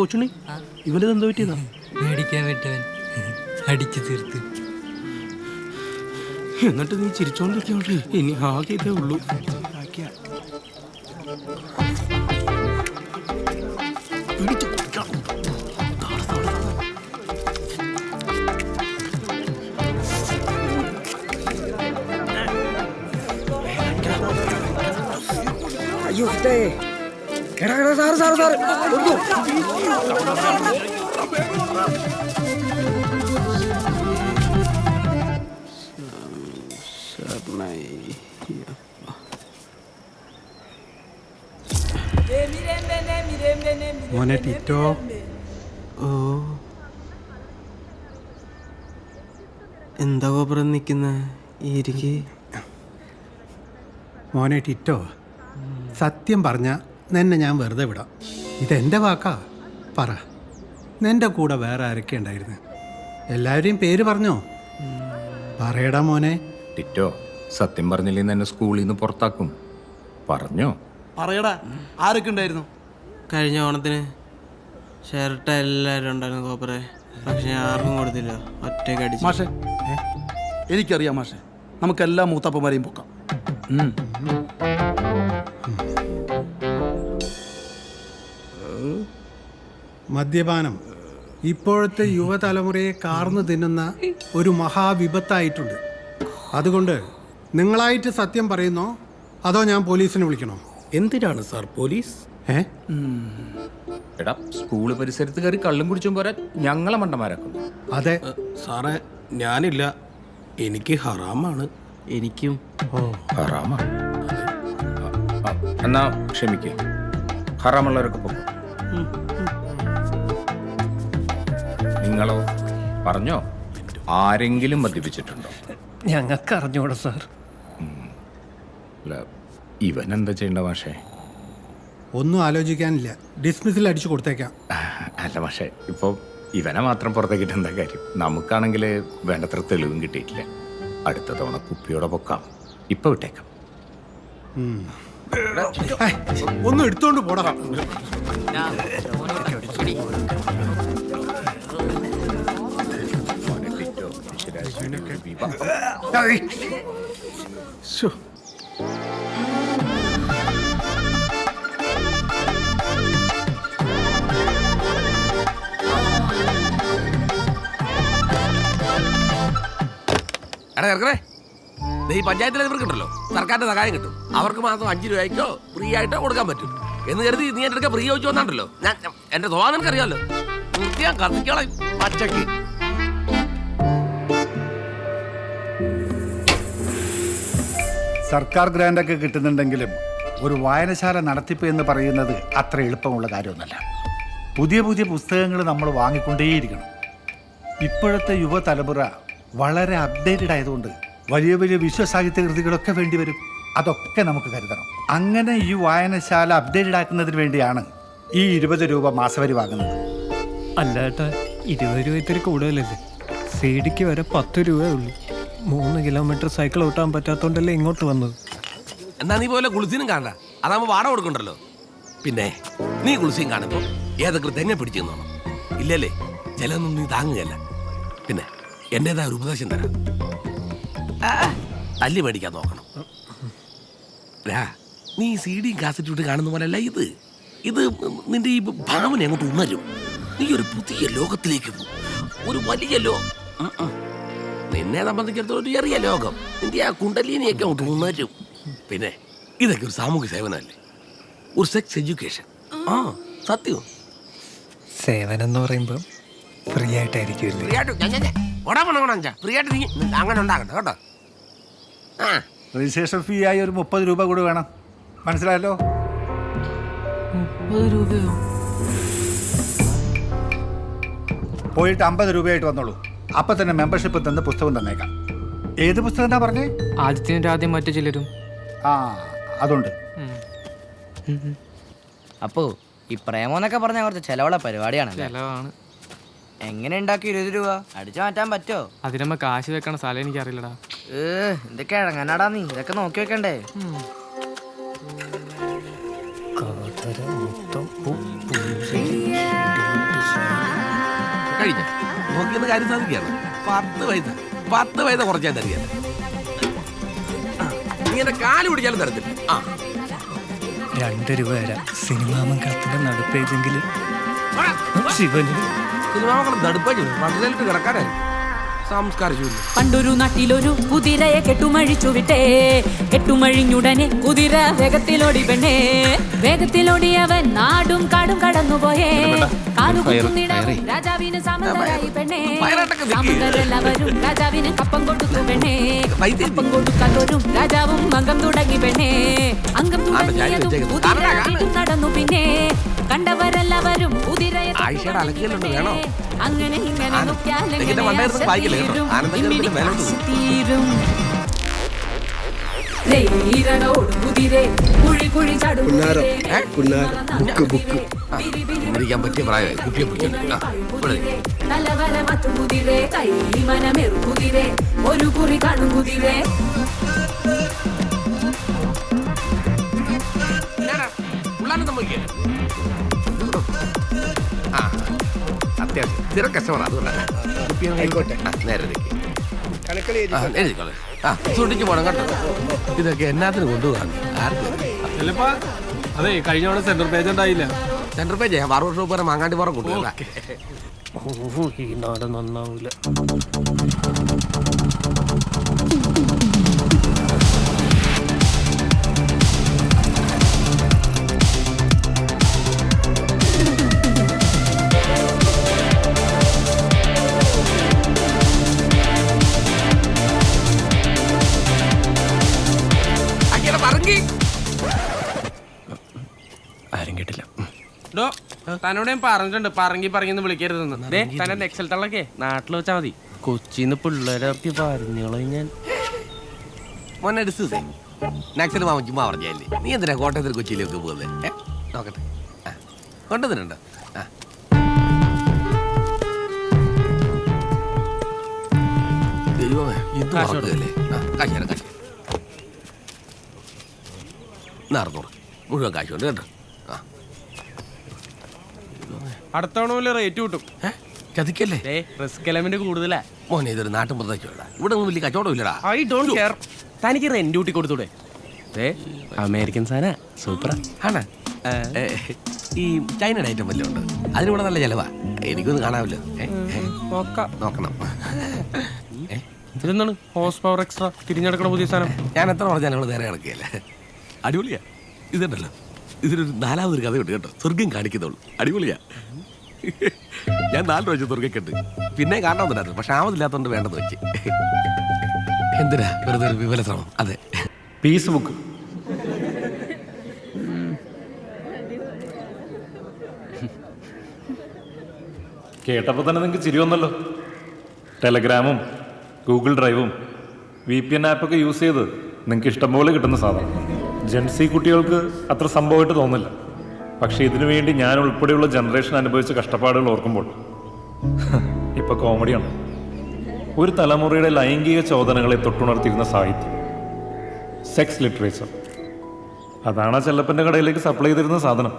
കൊച്ചുണ്ണി ഇവന് എന്തോ പറ്റിയതാ? മേടിക്കാൻ പറ്റവൻ അടിച്ചു തീർത്ത്. എന്നിട്ട് നീ ചിരിച്ചോണ്ടിരിക്കോട്ടെ, ഇനി ആകെ ഇതേ ഉള്ളൂ. അയ്യോ സാറ് സാറ് സാറ് മോനെ ടിറ്റോ. ഓ എന്താ കോപ്പറം നിൽക്കുന്ന ഇരിക്ക്. മോനെ ടിറ്റോ, സത്യം പറഞ്ഞ നിന്നെ ഞാൻ വെറുതെ വിടാം. ഇതെൻ്റെ വാക്കാ. പറ, നിന്റെ കൂടെ വേറെ ആരൊക്കെ ഉണ്ടായിരുന്നു? എല്ലാവരെയും പേര് പറഞ്ഞോ? പറയടാ മോനെ. ടിറ്റോ, സത്യം പറഞ്ഞില്ലെങ്കിൽ എന്നെ സ്കൂളിൽ നിന്ന് പുറത്താക്കും. പറഞ്ഞോ? പറയടാ, ആരൊക്കെ ഉണ്ടായിരുന്നു? കഴിഞ്ഞ ഓണത്തിന് ഷർട്ട് എല്ലാവരും ഉണ്ടായിരുന്നു കോപ്പറെ, പക്ഷെ ഞാൻ ആർക്കും കൊടുത്തില്ല, ഒറ്റയ്ക്ക് അടിച്ചു. മാഷെ, എനിക്കറിയാം മാഷെ, നമുക്കെല്ലാ മൂത്തപ്പന്മാരെയും പൊക്കാം. മദ്യപാനം ഇപ്പോഴത്തെ യുവതലമുറയെ കാർന്നു തിന്നുന്ന ഒരു മഹാവിപത്തായിട്ടുണ്ട്. അതുകൊണ്ട് നിങ്ങളായിട്ട് സത്യം പറയുന്നോ അതോ ഞാൻ പോലീസിനെ വിളിക്കണോ? എന്തിനാണ് സാർ പോലീസ്? എടാ, സ്കൂള് പരിസരത്ത് കയറി കള്ളും കുടിച്ചും പോരാ ഞങ്ങളെ മണ്ടന്മാരാക്കുന്നു. അതെ സാറേ, ഞാനില്ല, എനിക്ക് ഹറാമാണ്. എനിക്കും. ഹറാമാ? എന്നാ ക്ഷമിക്കേ, ഹറാമുള്ളവരൊക്കെ പോകും. നിങ്ങളോ? പറഞ്ഞോ, ആരെങ്കിലും മദ്യപിച്ചിട്ടുണ്ടോ? ഞങ്ങൾക്ക് അറിഞ്ഞൂടാ സാർ. അല്ല, ഇവൻ എന്താ ചെയ്യണ്ട മാഷേ? ഒന്നും ആലോചിക്കാനില്ല, ഡിസ്മിസിൽ അടിച്ചു കൊടുത്തേക്കാം. അല്ല മാഷേ, ഇപ്പോൾ ഇവനെ മാത്രം പുറത്തേക്കിട്ട് എന്താ കാര്യം? നമുക്കാണെങ്കിൽ വേണ്ടത്ര തെളിവും കിട്ടിയിട്ടില്ല. അടുത്ത തവണ കുപ്പിയോടെ പൊക്കാം. ഇപ്പൊ വിട്ടേക്കാം. ഒന്നും എടുത്തോണ്ട് പോടാ. എടാ ചെറുക്കനെ, ഈ പഞ്ചായത്തിലെ ഇവർക്കുണ്ടല്ലോ സർക്കാരിന്റെ സഹായം കിട്ടും. അവർക്ക് മാസം 5 രൂപയ്ക്കോ ഫ്രീ ആയിട്ടോ കൊടുക്കാൻ പറ്റും എന്ന് കരുതി നീ എൻ്റെ അടുക്ക ഫ്രീ ചോദിച്ചു വന്നാണ്ടല്ലോ, ഞാൻ എന്റെ സ്വഭാവം നിനക്കറിയാമല്ലോ, ഞാൻ കത്തിക്കോളാം പച്ചക്ക്. സർക്കാർ ഗ്രാൻഡൊക്കെ കിട്ടുന്നുണ്ടെങ്കിലും ഒരു വായനശാല നടത്തിപ്പ് എന്ന് പറയുന്നത് അത്ര എളുപ്പമുള്ള കാര്യമൊന്നുമല്ല. പുതിയ പുതിയ പുസ്തകങ്ങൾ നമ്മൾ വാങ്ങിക്കൊണ്ടേയിരിക്കണം. ഇപ്പോഴത്തെ യുവതലമുറ വളരെ അപ്ഡേറ്റഡ് ആയതുകൊണ്ട് വലിയ വലിയ വിശ്വസാഹിത്യ കൃതികളൊക്കെ വേണ്ടി വരും. അതൊക്കെ നമുക്ക് കരുതണം. അങ്ങനെ ഈ വായനശാല അപ്ഡേറ്റഡ് ആക്കുന്നതിന് വേണ്ടിയാണ് ഈ 20 രൂപ മാസവരി വാങ്ങുന്നത്. അല്ല ഏട്ടാ, 20 രൂപ ഇത്തിരി കൂടുതലല്ലേ? സീഡിക്ക് വരെ 10 രൂപയേ ഉള്ളൂ. 3 കിലോമീറ്റർ സൈക്കിൾ ഓട്ടാൻ പറ്റാത്തോണ്ടല്ലേ ഇങ്ങോട്ട് വന്നത്. എന്നാ നീ പോലെ കുളിസിനും കാണണ്ട, അതാകുമ്പോൾ വാടക കൊടുക്കണ്ടല്ലോ. പിന്നെ നീ കുളിസിയും കാണുമ്പോൾ ഏതൊക്കെ തെങ്ങ പിടിച്ചു നോണം, ഇല്ലല്ലേ ചിലതൊന്നും നീ താങ്ങുകയല്ല. പിന്നെ എന്റേതായ ഒരു ഉപദേശം തരാം, തല്ലി മേടിക്കാൻ നോക്കണം. നീ CD കാസറ്റ് ഇട്ട് കാണുന്ന പോലെയല്ല ഇത്. ഇത് നിന്റെ ഈ ഭാവന അങ്ങോട്ട് ഉണരും. നീ ഒരു പുതിയ ലോകത്തിലേക്ക് ഒരു വലിയ നിന്നെ സംബന്ധിച്ചിടത്തോളം ഒരു ചെറിയ ലോകം. നിന്റെ ആ കുണ്ടലിനിയൊക്കെ അങ്ങോട്ട് ഉണരും. പിന്നെ ഇതൊക്കെ ഒരു സാമൂഹ്യ സേവനമല്ലേ, ഒരു സെക്സ് എഡ്യൂക്കേഷൻ. സത്യം. സേവനം എന്ന് പറയുമ്പോൾ ഫ്രീ ആയിട്ടായിരിക്കും. ഫ്രീ ആയിട്ട് നീ അങ്ങനെ ഉണ്ടാകണ്ട കേട്ടോ. രജിസ്ട്രേഷൻ ഫീ ആയി ഒരു 30 രൂപ കൂടി വേണം. മനസ്സിലായല്ലോ? 30 രൂപയോ? പോയിട്ട് 50 രൂപയായിട്ട് വന്നോളൂ. അപ്പൊ തന്നെ മെമ്പർഷിപ്പ് തന്ന് പുസ്തകം തന്നേക്കാം. ഏത് പുസ്തകം എന്നാ പറഞ്ഞേ? ആദ്യം മറ്റു ചിലരും. ആ, അതുണ്ട്. അപ്പോ ഈ പ്രേമോന്നൊക്കെ പറഞ്ഞ കുറച്ച് ചെലവുള്ള പരിപാടിയാണ്. ചെലവാണ്. എങ്ങനെ ഉണ്ടാക്കി 20 രൂപ അടിച്ചു മാറ്റാൻ പറ്റോ? അതിനമ്മ കാശ് വെക്കണ സ്ഥലം എനിക്കറിയില്ലടാ. എന്തൊക്കെ ഇറങ്ങാനാടാ നീ, ഇതൊക്കെ നോക്കി വെക്കണ്ടേ? 5 മൊത്തം കഴിഞ്ഞ നോക്കിയെന്ന് കാര്യം സാധിക്കുകയാണ്. 10 പൈസ കുറച്ചാൽ തരികയാണ്. ഇങ്ങനെ കാല് പിടിച്ചാലും തരത്തില്ല. 2 രൂപ തരാം. സിനിമാ മംഗളത്തിന്റെ നടുപ്പേജെങ്കിലും ശിവന് സിനിമാമക്കളും തടുപ്പായി പട്ടണത്തിലിട്ട് കിടക്കാനായി സംസ്കാരിച്ചില്ല. പണ്ടൊരു നാട്ടിലൊരു കുതിരയെ കെട്ടുമഴിച്ചു വിട്ടേ. കെട്ടുമഴിഞ്ഞുടനെ കുതിര വേഗത്തിലോടി പെണ്ണേ. വേഗത്തിലോടിയവൻ നാടും കാടും കടന്നുപോയേ. കാലുകുത്തുന്നിടവും രാജാവിന് സമന്തരായി പെണ്ണേ. സമന്തരെല്ലാവരും രാജാവിന് കപ്പം കൊടുത്തു പെണ്ണേ. കപ്പം കൊടുക്കാത്തോരും രാജാവും അംഗം തുടങ്ങി പെണ്ണേ. അംഗം തുടങ്ങിയതും കുതിര നടന്നു പിന്നെ. കണ്ടവരെല്ലാവരും കുതിരയെ അങ്ങനെ ഇങ്ങനെ തീരും. കുതിരെ കുഴി കുഴി ചാടും പറ്റിയ പ്രായമായി കുപ്പിയെ പിടിച്ചോണ്ട് നല്ലവര മറ്റു കുതിരെ കൈ മനമേറു കുതിരെ ഒരു കുറി കാണും കുതിരെ. അത്യാവശ്യം സ്ഥിര കസ്റ്റമർ അതുകൊണ്ടാണ്. നേരെ എഴുതിക്കോളെ. സൂക്ഷിച്ചു പോണം കേട്ടോ. ഇതൊക്കെ എന്നാത്തിന് കൊണ്ടുപോകാൻ ആർക്കും. അതെ കഴിഞ്ഞ തവണ സെന്റർ പേജ് ഉണ്ടായില്ല. സെന്റർ പേജ് ബാർബർ ഷോപ്പ് വരെ മാങ്ങാണ്ടി പുറം കൊണ്ടുപോകാം. ഈ നാട് നന്നാവൂല. ആരും കേട്ടില്ല. തന്നോട് ഞാൻ പറഞ്ഞിട്ടുണ്ട് പറഞ്ഞെന്ന് വിളിക്കരുതെന്ന്. തന്നെ നെക്സൽ തള്ളൊക്കെ നാട്ടിൽ വെച്ചാ മതി. കൊച്ചിന്ന് പിള്ളേരത്തി പറഞ്ഞോളൂ ഞാൻ. മോനെ നാക്സൽ മാമൻ ചുമ്മാ പറഞ്ഞല്ലേ. നീ എന്തിനാ കോട്ടയത്തിൽ കൊച്ചിയിലേക്ക് പോകുന്നത്? നോക്കട്ടെ കൊണ്ടുവന്നിട്ടുണ്ടോ? ദൈവമേ ഇത് മറക്കുകയല്ലേ. കാശ് നടന്നോളൂ. മുഴുവൻ കാശുണ്ട് കേട്ടോ. അടുത്തവണ റേറ്റ് കിട്ടും. ചതിക്കല്ലേ. റിസ്ക് എലമെന്റ് കൂടുതലാ മോനെ. ഇതൊരു നാട്ടും പ്രദേശമല്ല. ഇവിടെ ഒന്നും വലിയ കച്ചവടം ഇല്ലടാ. I don't care. തനിക്ക് റെന്റ് ഡ്യൂട്ടി കൊടുത്തൂടെ? അമേരിക്കൻ സാധന സൂപ്പറാ. ആണ്. ഈ ചൈനയുടെ ഐറ്റം വല്ലതും ഉണ്ട്? അതിനിവിടെ നല്ല ചെലവാ. എനിക്കൊന്നും കാണാമല്ലോ. നോക്കണം. ഇതെന്താണ് ഹോഴ്സ് പവർ എക്സ്ട്രാ തിരിഞ്ഞെടുക്കണ പുതിയ സാധനം? ഞാൻ എത്ര പറഞ്ഞാലും ഇവിടെ നേരെ കിടക്കുകയല്ല. അടിപൊളിയാ. ഇതുണ്ടല്ലോ, ഇതിനൊരു 4ാമതൊരു കഥയുണ്ട് കേട്ടോ. സ്വർഗം കാണിക്കുന്നുള്ളൂ. അടിപൊളിയാ. ഞാൻ 4 പ്രാവശ്യം സ്വർഗ്ഗക്കുണ്ട്. പിന്നെ കാണണമെന്നുണ്ടായിരുന്നു. പക്ഷെ ആമതില്ലാത്തതുകൊണ്ട് വേണ്ടെന്ന് വെച്ച്. എന്തിനാ വെറുതെ ഒരു വിമല ശ്രമം? അതെ. പീസ് ബുക്ക് കേട്ടപ്പോൾ തന്നെ നിങ്ങൾക്ക് ചിരി വന്നല്ലോ. ടെലഗ്രാമും ഗൂഗിൾ ഡ്രൈവും VPN ആപ്പൊക്കെ യൂസ് ചെയ്ത് നിങ്ങൾക്ക് ഇഷ്ടംപോലെ കിട്ടുന്ന സാധനം. ജെൻസി കുട്ടികൾക്ക് അത്ര സംഭവമായിട്ട് തോന്നില്ല. പക്ഷേ ഇതിനു വേണ്ടി ഞാൻ ഉൾപ്പെടെയുള്ള ജനറേഷൻ അനുഭവിച്ച കഷ്ടപ്പാടുകൾ ഓർക്കുമ്പോൾ ഇപ്പോൾ കോമഡിയാണ്. ഒരു തലമുറയുടെ ലൈംഗിക ചോദനകളെ തൊട്ടുണർത്തിയിരുന്ന സാഹിത്യം, സെക്സ് ലിറ്ററേച്ചർ, അതാണ് ചെല്ലപ്പൻ്റെ കടയിലേക്ക് സപ്ലൈ ചെയ്തിരുന്ന സാധനം.